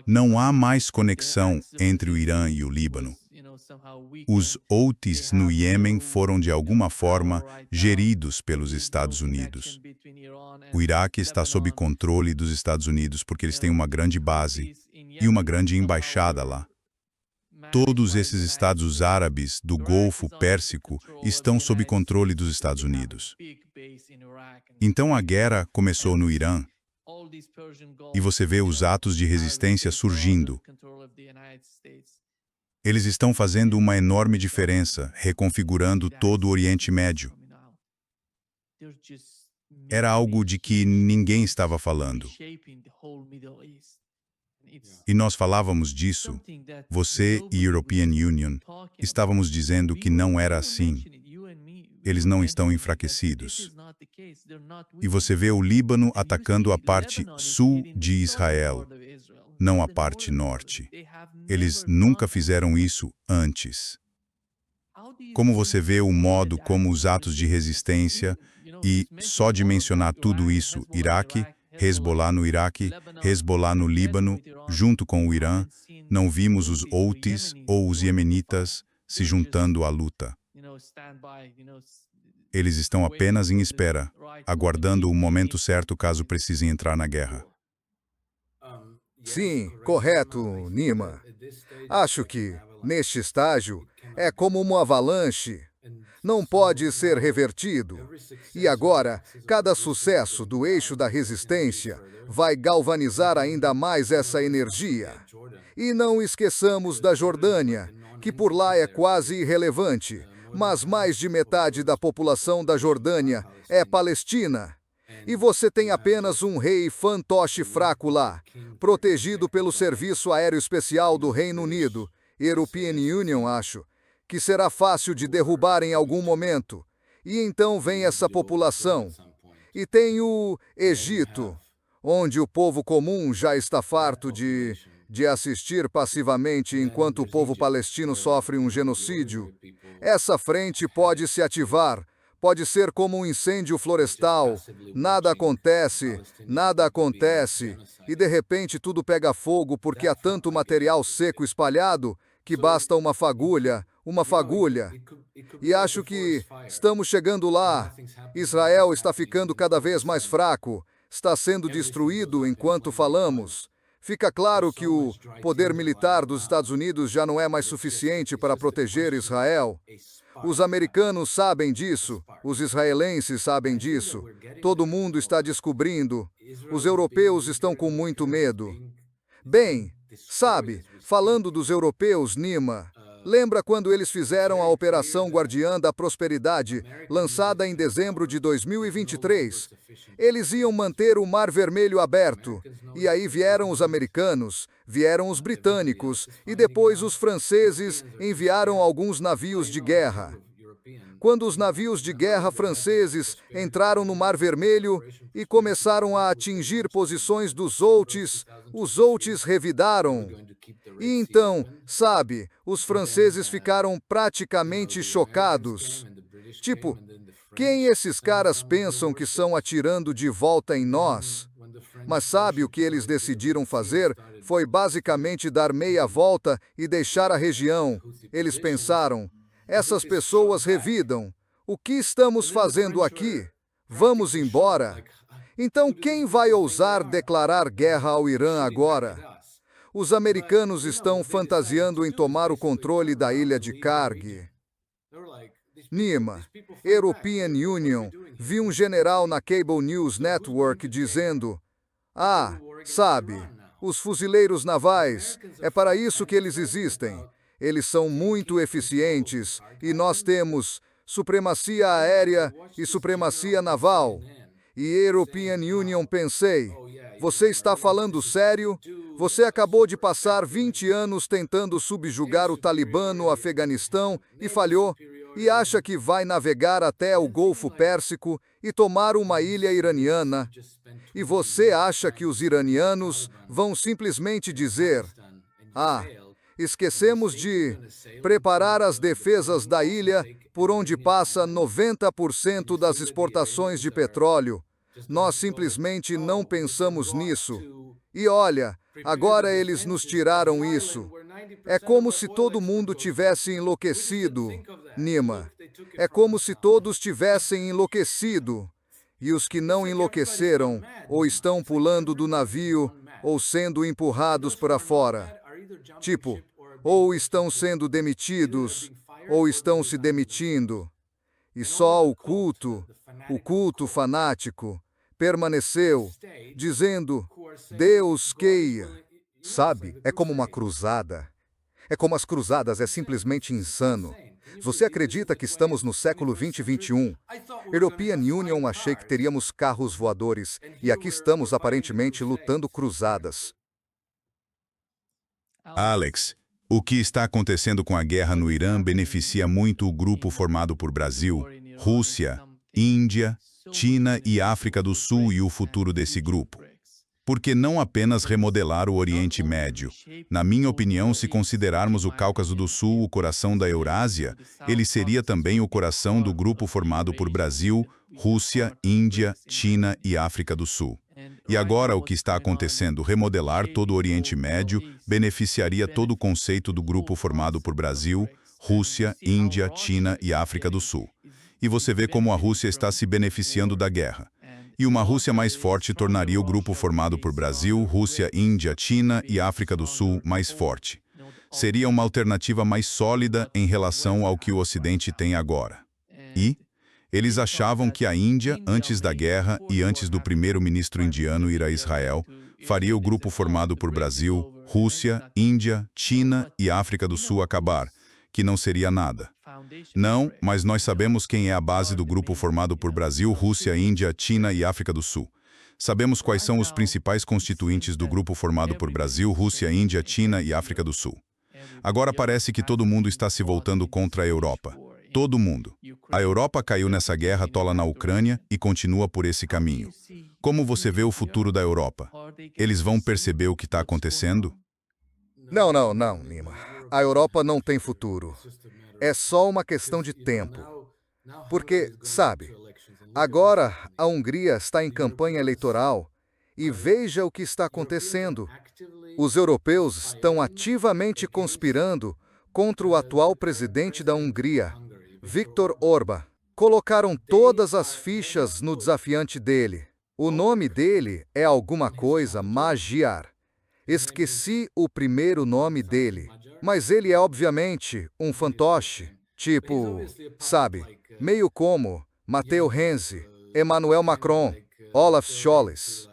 Não há mais conexão entre o Irã e o Líbano. Os Houthis no Iêmen foram de alguma forma geridos pelos Estados Unidos. O Iraque está sob controle dos Estados Unidos porque eles têm uma grande base e uma grande embaixada lá. Todos esses estados árabes do Golfo Pérsico estão sob controle dos Estados Unidos. Então a guerra começou no Irã e você vê os atos de resistência surgindo. Eles estão fazendo uma enorme diferença, reconfigurando todo o Oriente Médio. Era algo de que ninguém estava falando. E nós falávamos disso. Você e European Union estávamos dizendo que não era assim. Eles não estão enfraquecidos. E você vê o Líbano atacando a parte sul de Israel, não a parte norte. Eles nunca fizeram isso antes. Como você vê o modo como os atos de resistência, e só de mencionar tudo isso, Iraque, Hezbollah no Iraque, Hezbollah no Líbano, junto com o Irã, não vimos os Houthis ou os Iemenitas se juntando à luta. Eles estão apenas em espera, aguardando o momento certo caso precisem entrar na guerra. Sim, correto, Nima. Acho que, neste estágio, é como uma avalanche. Não pode ser revertido. E agora, cada sucesso do eixo da resistência vai galvanizar ainda mais essa energia. E não esqueçamos da Jordânia, que por lá é quase irrelevante, mas mais de metade da população da Jordânia é palestina. E você tem apenas um rei fantoche fraco lá, protegido pelo Serviço Aéreo Especial do Reino Unido, European Union, acho, que será fácil de derrubar em algum momento. E então vem essa população. E tem o Egito, onde o povo comum já está farto de assistir passivamente enquanto o povo palestino sofre um genocídio. Essa frente pode se ativar, pode ser como um incêndio florestal, nada acontece, e de repente tudo pega fogo porque há tanto material seco espalhado que basta uma fagulha. E acho que estamos chegando lá. Israel está ficando cada vez mais fraco, está sendo destruído enquanto falamos. Fica claro que o poder militar dos Estados Unidos já não é mais suficiente para proteger Israel. Os americanos sabem disso, os israelenses sabem disso, todo mundo está descobrindo, os europeus estão com muito medo. Bem, sabe, falando dos europeus, Nima, lembra quando eles fizeram a Operação Guardiã da Prosperidade, lançada em dezembro de 2023? Eles iam manter o Mar Vermelho aberto, e aí vieram os americanos, vieram os britânicos, e depois os franceses enviaram alguns navios de guerra. Quando os navios de guerra franceses entraram no Mar Vermelho e começaram a atingir posições dos Houthis, os Houthis revidaram. E então, sabe, os franceses ficaram praticamente chocados. Tipo, quem esses caras pensam que são atirando de volta em nós? Mas sabe o que eles decidiram fazer? Foi basicamente dar meia volta e deixar a região. Eles pensaram, essas pessoas revidam. O que estamos fazendo aqui? Vamos embora. Então quem vai ousar declarar guerra ao Irã agora? Os americanos estão fantasiando em tomar o controle da ilha de Karg. Nima, European Union, vi um general na Cable News Network dizendo, sabe, os fuzileiros navais, é para isso que eles existem. Eles são muito eficientes e nós temos supremacia aérea e supremacia naval. E European Union, pensei, você está falando sério? Você acabou de passar 20 anos tentando subjugar o Talibã no Afeganistão e falhou, e acha que vai navegar até o Golfo Pérsico e tomar uma ilha iraniana. E você acha que os iranianos vão simplesmente dizer, esquecemos de preparar as defesas da ilha por onde passa 90% das exportações de petróleo. Nós simplesmente não pensamos nisso. E olha, agora eles nos tiraram isso. É como se todo mundo tivesse enlouquecido, Nima. É como se todos tivessem enlouquecido. E os que não enlouqueceram, ou estão pulando do navio, ou sendo empurrados para fora. Tipo, ou estão sendo demitidos, ou estão se demitindo. E só o culto fanático, permaneceu, dizendo, Deus queira. Sabe, é como uma cruzada. É como as cruzadas, é simplesmente insano. Você acredita que estamos no século 20 e 21? European Union, achei que teríamos carros voadores, e aqui estamos aparentemente lutando cruzadas. Alex, o que está acontecendo com a guerra no Irã beneficia muito o grupo formado por Brasil, Rússia, Índia, China e África do Sul e o futuro desse grupo. Por que não apenas remodelar o Oriente Médio? Na minha opinião, se considerarmos o Cáucaso do Sul o coração da Eurásia, ele seria também o coração do grupo formado por Brasil, Rússia, Índia, China e África do Sul. E agora o que está acontecendo, remodelar todo o Oriente Médio, beneficiaria todo o conceito do grupo formado por Brasil, Rússia, Índia, China e África do Sul. E você vê como a Rússia está se beneficiando da guerra. E uma Rússia mais forte tornaria o grupo formado por Brasil, Rússia, Índia, China e África do Sul mais forte. Seria uma alternativa mais sólida em relação ao que o Ocidente tem agora. E eles achavam que a Índia, antes da guerra e antes do primeiro-ministro indiano ir a Israel, faria o grupo formado por Brasil, Rússia, Índia, China e África do Sul acabar, que não seria nada. Não, mas nós sabemos quem é a base do grupo formado por Brasil, Rússia, Índia, China e África do Sul. Sabemos quais são os principais constituintes do grupo formado por Brasil, Rússia, Índia, China e África do Sul. Agora parece que todo mundo está se voltando contra a Europa. Todo mundo. A Europa caiu nessa guerra tola na Ucrânia e continua por esse caminho. Como você vê o futuro da Europa? Eles vão perceber o que está acontecendo? Não, Lima. A Europa não tem futuro. É só uma questão de tempo. Porque, sabe, agora a Hungria está em campanha eleitoral e veja o que está acontecendo. Os europeus estão ativamente conspirando contra o atual presidente da Hungria, Viktor Orbán. Colocaram todas as fichas no desafiante dele. O nome dele é alguma coisa Magyar. Esqueci o primeiro nome dele, mas ele é obviamente um fantoche, tipo, sabe, meio como Matteo Renzi, Emmanuel Macron, Olaf Scholz.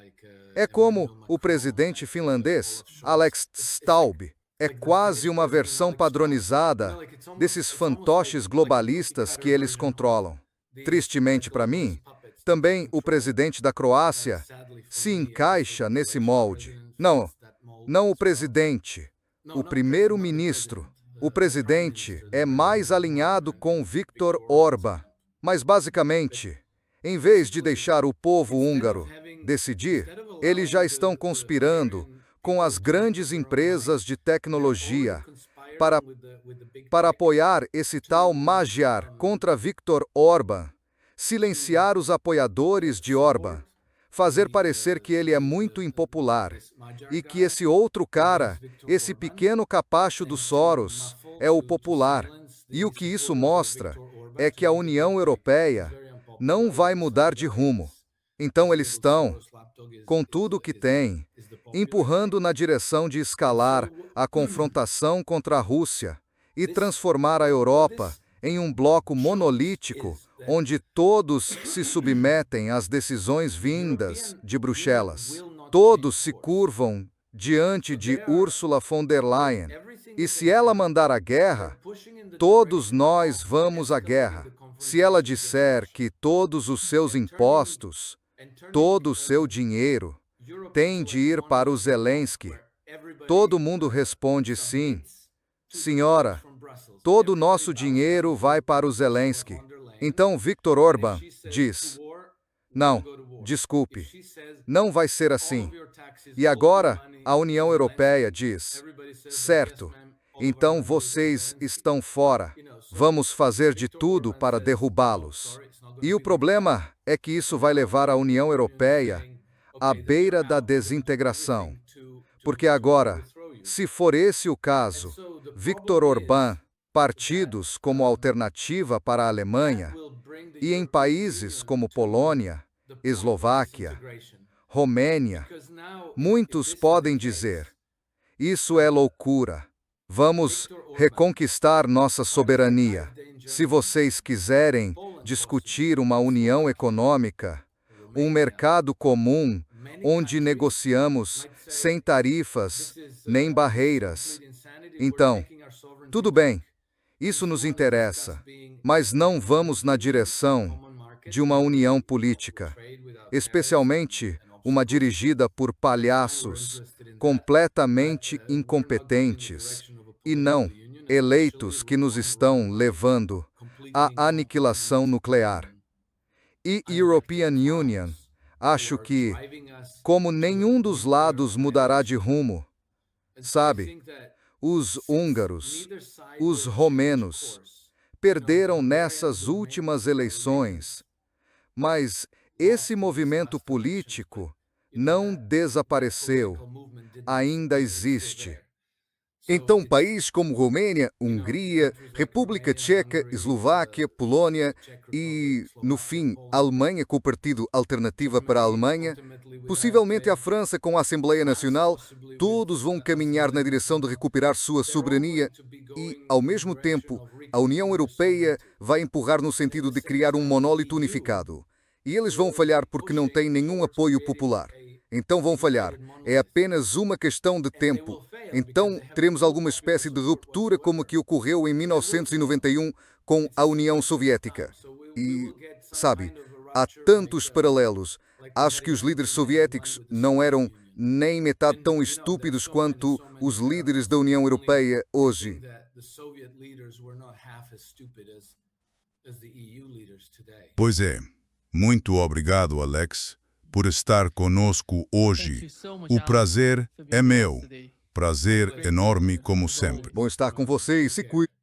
É como o presidente finlandês, Alex Staub. É quase uma versão padronizada desses fantoches globalistas que eles controlam. Tristemente para mim, também o presidente da Croácia se encaixa nesse molde. Não o presidente, o primeiro-ministro. O presidente é mais alinhado com Viktor Orbán. Mas basicamente, em vez de deixar o povo húngaro decidir, eles já estão conspirando com as grandes empresas de tecnologia para apoiar esse tal Magyar contra Viktor Orbán, silenciar os apoiadores de Orbán, fazer parecer que ele é muito impopular e que esse outro cara, esse pequeno capacho do Soros, é o popular. E o que isso mostra é que a União Europeia não vai mudar de rumo. Então eles estão, com tudo o que têm, empurrando na direção de escalar a confrontação contra a Rússia e transformar a Europa em um bloco monolítico onde todos se submetem às decisões vindas de Bruxelas. Todos se curvam diante de Ursula von der Leyen. E se ela mandar a guerra, todos nós vamos à guerra. Se ela disser que todos os seus impostos, todo o seu dinheiro, tem de ir para o Zelensky, todo mundo responde sim. Senhora, todo o nosso dinheiro vai para o Zelensky. Então Viktor Orbán diz, não, desculpe, não vai ser assim. E agora a União Europeia diz, certo, então vocês estão fora. Vamos fazer de tudo para derrubá-los. E o problema é que isso vai levar a União Europeia à beira da desintegração. Porque agora, se for esse o caso, Viktor Orbán, partidos como alternativa para a Alemanha, e em países como Polônia, Eslováquia, Romênia, muitos podem dizer, isso é loucura. Vamos reconquistar nossa soberania. Se vocês quiserem discutir uma união econômica, um mercado comum, onde negociamos sem tarifas nem barreiras, então, tudo bem, isso nos interessa, mas não vamos na direção de uma união política, especialmente uma dirigida por palhaços completamente incompetentes e não eleitos que nos estão levando à aniquilação nuclear. E European Union, acho que, como nenhum dos lados mudará de rumo, sabe, os húngaros, os romenos, perderam nessas últimas eleições, mas esse movimento político não desapareceu, ainda existe. Então, países como Romênia, Hungria, República Tcheca, Eslováquia, Polônia e, no fim, a Alemanha com o Partido Alternativa para a Alemanha, possivelmente a França com a Assembleia Nacional, todos vão caminhar na direção de recuperar sua soberania e, ao mesmo tempo, a União Europeia vai empurrar no sentido de criar um monólito unificado. E eles vão falhar porque não têm nenhum apoio popular. então vão falhar. É apenas uma questão de tempo. Então, teremos alguma espécie de ruptura como a que ocorreu em 1991 com a União Soviética. E, sabe, há tantos paralelos. Acho que os líderes soviéticos não eram nem metade tão estúpidos quanto os líderes da União Europeia hoje. Pois é. Muito obrigado, Alex, por estar conosco hoje. O prazer é meu. Prazer enorme como sempre. Bom estar com você e se cuide.